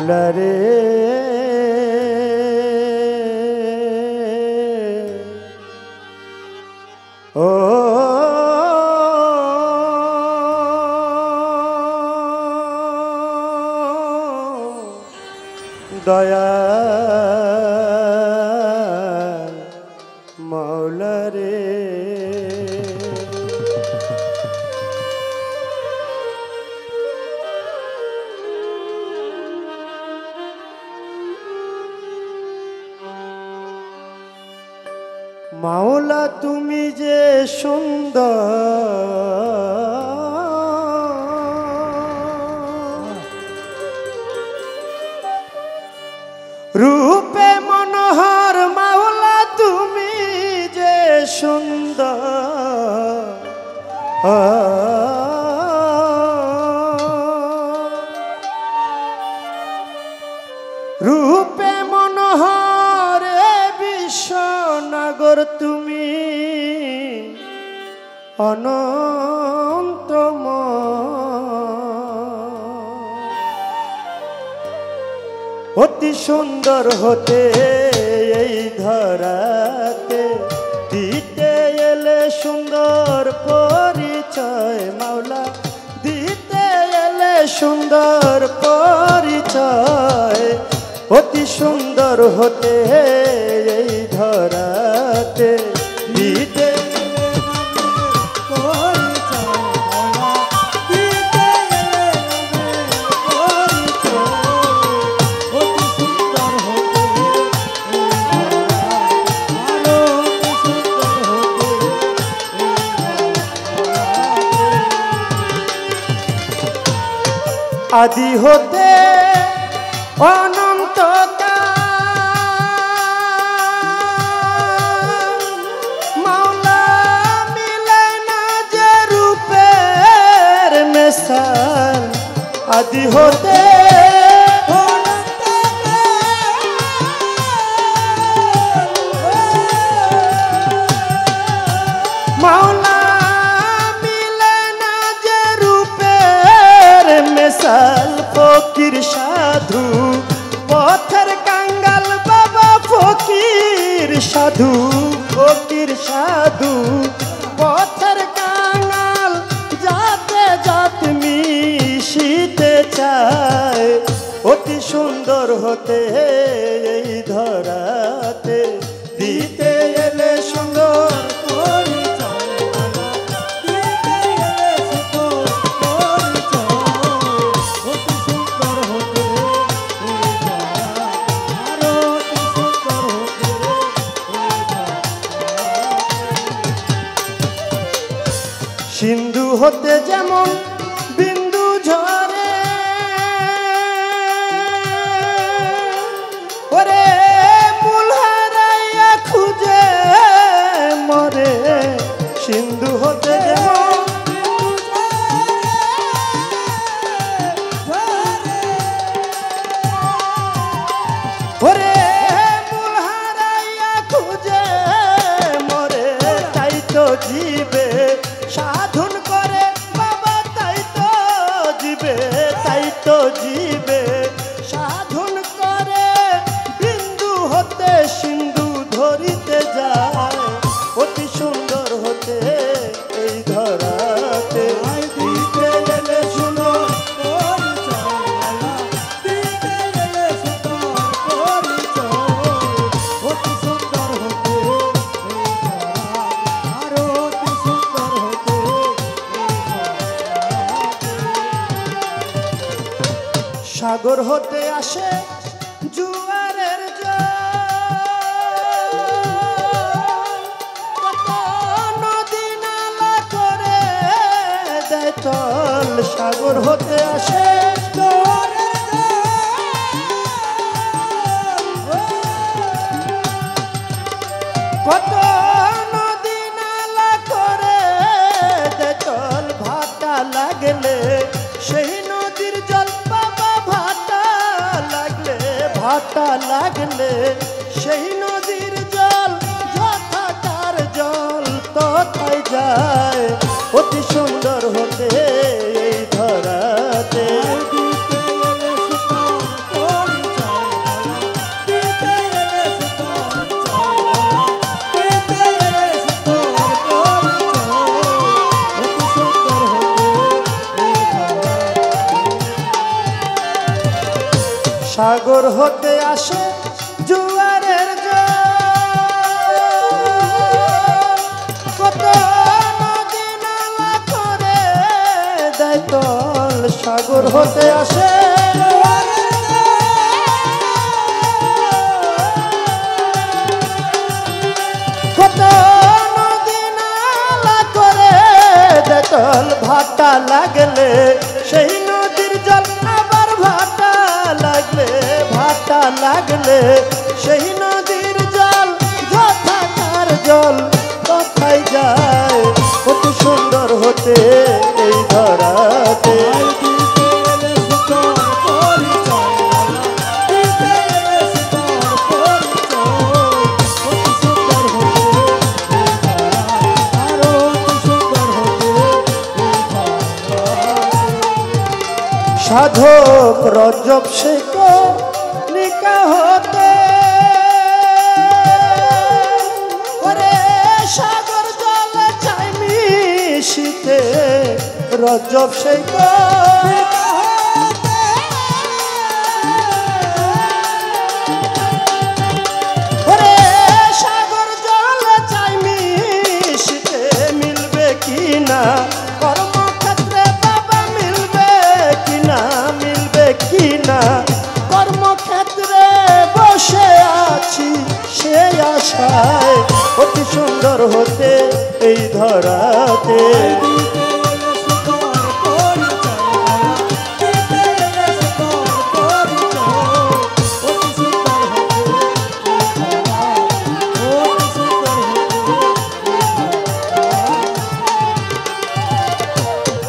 মাওলা রে ও দয়াল মাওলা রে মাওলা তুমি যে সুন্দর রূপে মনোহর মাওলা তুমি যে সুন্দর রূপে মনোহর বিশ্বনগর তুমি অনন্তময় অতি সুন্দর হতে এই ধরাতে দিতে এলে সুন্দর পরিচয় মাওলা দিতে এলে সুন্দর পরিচয় অতি সুন্দর হতে এই ধরাতে দিতে আদি হতে অনন্তকাল মাওলা মিলে না যে রূপের মেসাল আদি হতে মাওলা ফকির সাধু পথের কাঙ্গাল বাবা ফকির সাধু পথের কাঙ্গাল যাতে যাত মিশিতে চায় অতি সুন্দর হতে এই ধরাতে দিতে এলে সুন্দর সিন্ধু হতে যেমন বিন্দু ঝরে ওরে মূল হারাইয়া খুঁজে মরে সিন্ধু হতে যেমন ওরে মূল হারাইয়া খুঁজে মরে তাই তো জীবে সাধন করে বাবা তাই তো জীবে সাধন করে বিন্দু হতে সিন্ধু ধরিতে যায় অতি সুন্দর হতে এই ধরাতে দিতে এলে শুনো সাগর হতে আসে জুয়ারের নদী নালা করে দেয় তল সাগর হতে আসে কত নদী নালা করে দেয় তল ভাটা লাগলে সেই নদীর জল ভাটা লাগলে সেই নদীর জল যথাকার জল তথায় যায় অতি সুন্দর হতে এই ধরাতে সাগর হতে আসে জোয়ারের জল, কত নদী নালা করে দেয় তল। সাগর হতে আসে কত নদী নালা করে দেয় তল। ভাটা লাগলে সেই নদীর জল আবার ভাটা লাগলে, ভাটা লাগলে সেই নদীর জল যথাকার জল কোথায় যায়। অতি সুন্দর হতে এই ধরাতে, সাধক রজব শেখ নিকা হতে ওরে সাগর জলে চাই মিশিতে। রজব শেখ ওরে সাগর জলে চাই মিশিতে। মিলবে কিনা কর্মক্ষেত্রে বাবা, মিলবে কিনা, মিলবে কিনা কর্মক্ষেত্রে বসে আছি সে আশায়। অতি সুন্দর হতে এই ধরাতে,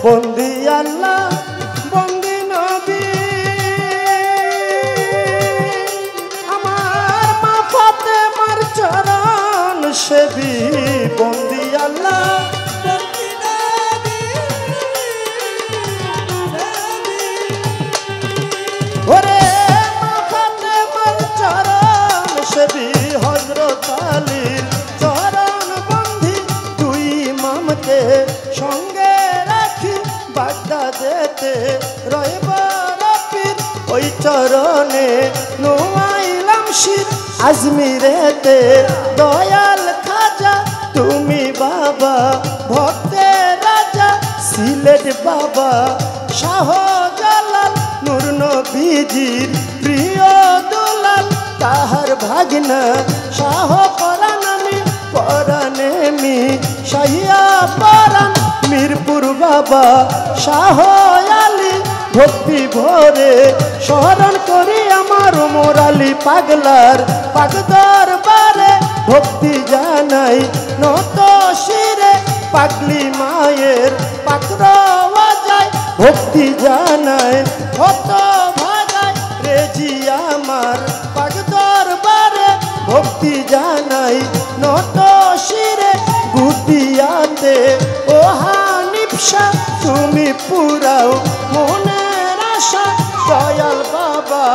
বন্দি আল্লাহ বন্দি নবী আমার মা ফাতেমার চরণ সেবী। বন্দি আল্লাহ বন্দি নবী ওরে মা ফাতেমার চরণ সেবী। হযরত আলীর চরণ বন্ধি দুই ইমামকে সঙ্গে বাগদাদেতে রয়বার পীর ওই চরণে নোয়াইলাম শীত। আজমিরেতে দয়াল খাজা তুমি বাবা ভক্তের রাজা। সিলেট বাবা শাহজালাল নূর নবীজির প্রিয় দুলাল। তাহার ভাগনা শাহ পরাণ আমি পরাণে মি শাহিয়া পরাণ। মিরপুর বাবা শাহ আলী ভক্তি ভরে স্মরণ করি আমার ওমর আলী পাগলার পাক দরবারে। ভক্তি জানাই নত শিরে পাগলি মায়ের পাকড়াওয়া যায়। ভক্তি জানাই হত ভাগায় রেজি আমার পাক দরবারে। ভক্তি জানাই নত শিরে গুটিয়াতে ও হানিফশা তুমি পুরাও মনের আশা। দয়াল বাবা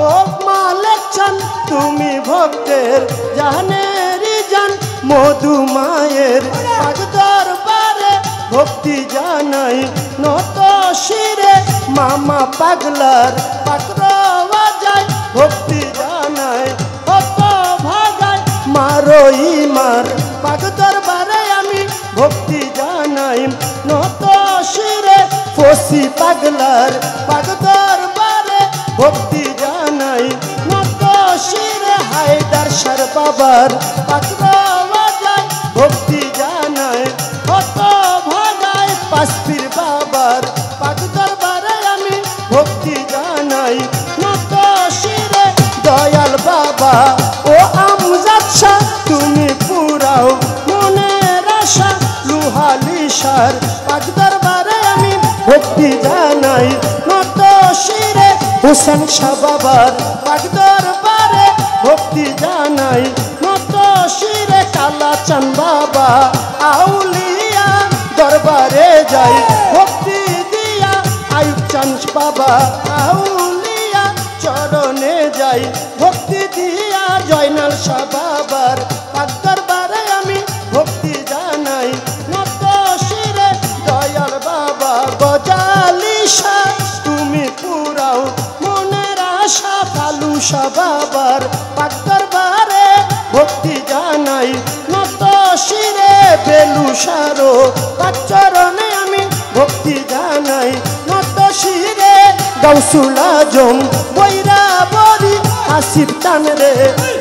ও মালিক চান তুমি ভক্তের জানেরই জান। মধু মায়ের পাক দরবারে ভক্তি জানাই নত শিরে মামা পাগলার পাকড়াওয়া যায়। ভক্তি জানাই হত ভাগায় মারো ইমার পাক দরবারে আমি ভক্তি জানাই নত শিরে। ফসি পাগলার পাক দরবারে ভক্তি জানাই নত শিরে। হায়দার শাহ বাবার পাকড়াওয়া যায় ভক্তি জানাই হত ভাগায়। পাঁচপীর বাবার পাক দরবারে আমি ভক্তি জানাই নত শিরে। দয়াল বাবা ও আমজাদ শাহ তুমি পুরাও মনের আশা। লুহালিশার পাক দরবারে আমি ভক্তি জানাই নত শিরে। হুসেন শাহ বাবার পাক দরবারে ভক্তি জানাই নত শিরে। কালাচান বাবা আউলিয়া দরবারে যাই ভক্তি দিয়া। আয়ুব চান বাবা আউলিয়া চরণে যাই ভক্তি দিয়া। জয়নাল শাহ বাবার পাক দরবারে আমি ভক্তি জানাই নত শিরে। দয়াল বাবা গজালি শাহ তুমি পুরাও মনের আশা। শাহ বাবার পাক দরবারে ভক্তি জানাই নত শিরে বেলুসারো পাক চরণে আমি ভক্তি জানাই নত শিরে গাউসুল আজম বৈরাবরী আসিফ চানরে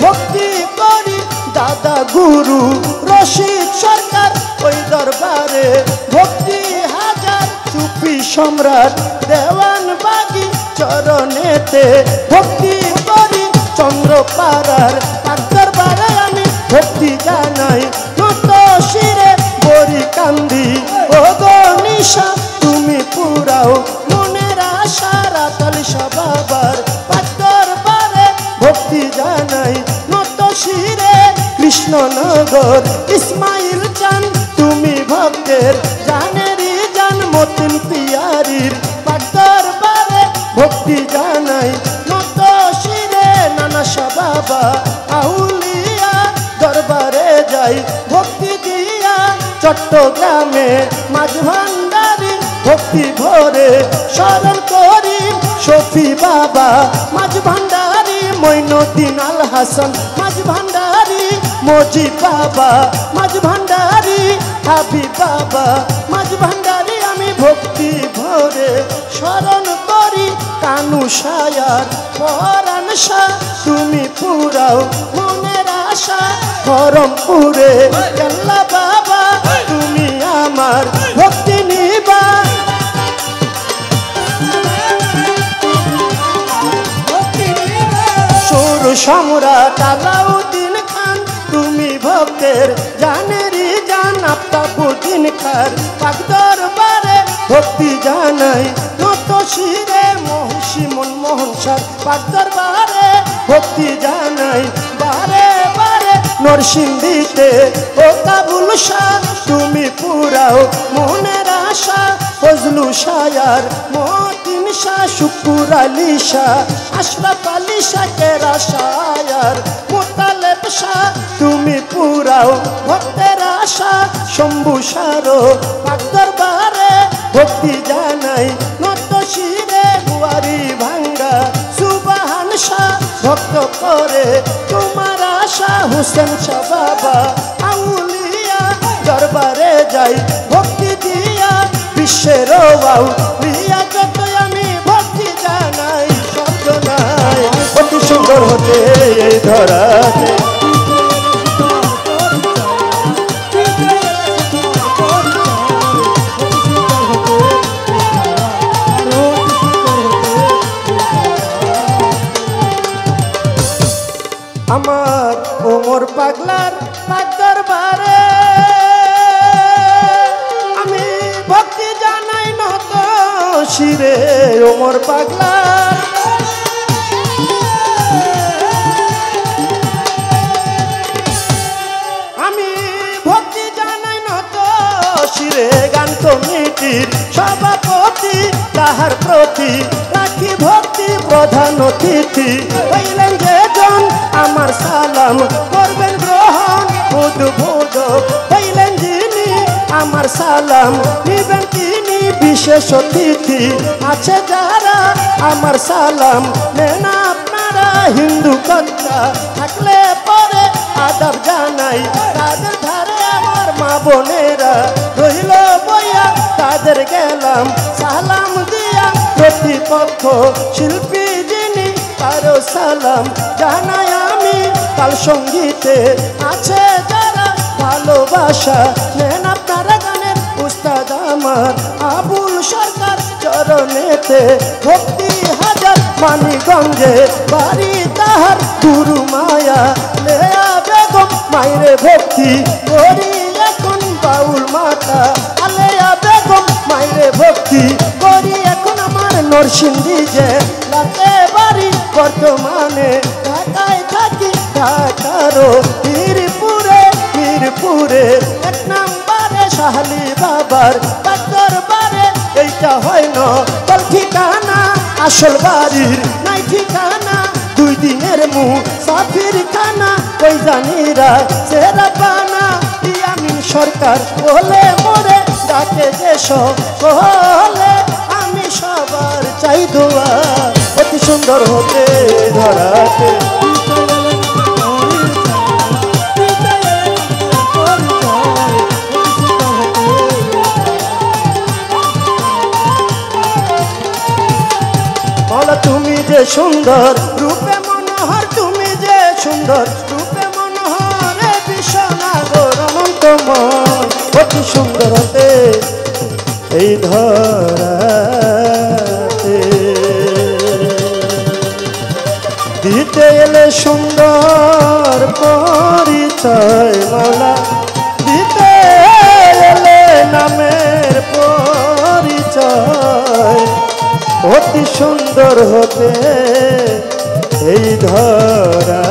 ভক্তি করি দাদা গুরু রশিদ সরকার ওই দরবারে ভক্তি হাজার সুফি সম্রাট দেওয়ান বাগি চরণেতে ভক্তি করি চন্দ্রপাড়ার পাক দরবারে আমি ভক্তি জানাই নত শিরে বরি কান্দি ও গো নিশা তুমি পুরাও মনের আশা রাতাল শাহ বাবার পাক দরবারে ভক্তি জানাই নত শিরে কৃষ্ণনগর ইসমাইল চান তুমি ভক্তের জানেরই জান মতিন পিয়ারির পাক দরবারে ভক্তি জানাই নত শিরে নানা শাহ বাবা আউলিয়া দরবারে যাই ভক্তি দিয়া চট্টগ্রামে মাঝ ভান্ডারি ভক্তি ভরে স্মরণ করি শফি বাবা মাঝ ভান্ডারি মঈনুদ্দিন আল হাসান মাঝ ভান্ডারি মজি বাবা মাঝ ভান্ডারি হাবিব বাবা মাঝ ভান্ডারি আমি ভক্তি ভরে স্মরণ করি কানু শায়ার পরাণ শাহ তুমি পুরাও মনের আশা করমপুরে কেল্লা বাবা তুমি আমার ভক্তি নিবা সুর সম্রাট আলাউদ্দিন খান তুমি ভক্তের জানেরই জান আফতাবুদ্দিন খান পাক দরবারে ভক্তি জানাই নত শিরে মহর্ষি মনমোহন শাহ পাক দরবারে ভক্তি জানাই বারে বারে নরসিংদীতে ও কাবুল শাহ তুমি পুরাও মনের আশা ফজলু শায়ার মতিন শাহ শুকুর আলী শাহ আশরাফ আলী শাহ কেরা শায়ার মোতালেব শাহ তুমি পুরাও ভক্তের আশা শম্ভু সারো পাক দরবারে ভক্তি জানাই নত শিরে গুয়ারি ভাঙ্গা সুবাহান শাহ ভক্ত করে তোমার আশা হুসেন শাহ বাবা আউলিয়া দরবারে যাই ভক্তি দিয়া বিশ্বের বাউ প্রিয়া যত আমি ভক্তি জানাই শব্দ নাই অতি সুন্দর হতে এই ধরাতে আমার ওমর পাগলার পাক দরবারে আমি ভক্তি জানাই নত শিরে ওমর পাগলার আমি ভক্তি জানাই নত শিরে গান কমিটির সভাপতি তাহার প্রতি রাখি ভক্তি প্রধান অতিথি হইলেন যেজন আমার সালাম করবেন গ্রহণ উদ্বোধ হইলেন যিনি আমার সালাম নিবেন তিনি বিশেষ অতিথি আছে যারা আমার সালাম নেন আপনারা হিন্দু কর্তা থাকলে পরে আদব জানাই তাদের ধারে আমার মা বোনেরা রইল বইয়া তাদের গেলাম সালাম দিয়া প্রতিপক্ষ শিল্পী যিনি তারও সালাম জানাই আমি তাল সঙ্গীতে আছে যারা ভালোবাসা নেন আপনারা গানের উস্তাদ আমার আবুল সরকার চরণেতে ভক্তি হাজার মানিগঞ্জে বাড়ি তাহার গুরু মায়া লেয়া বেগম মাইরে ভক্তি করি এখন বাউল মাতা আলেয়া বেগম মাইরে ভক্তি করি এখন আমার নরসিংদী যে লাতে বাড়ি বর্তমানে ঢাকায় থাকি ঢাকারও মিরপুরে এক নাম্বারে শাহলি বাবার পাক দরবারে এইটা হয় না তোর ঠিকানা আসল বাড়ির নাই ঠিকানা দুই দিনের মুসাফির খানা কই জানিরা সেরা পানা ইয়ামিন সরকার বলে মোরে ডাকে যে সকলে আমি সবার চাই দোয়া অতি সুন্দর হতে ধরাতে মাওলা তুমি যে সুন্দর রূপে মনোহর তুমি যে সুন্দর রূপে মনোহর বিশ্বনাগর অনন্তময় অতি সুন্দর হতে এই ধরাতে দিতে এলে সুন্দর পরিচয় মাওলা দিতে এলে নামের পরিচয় অতি সুন্দর হতে এই ধরা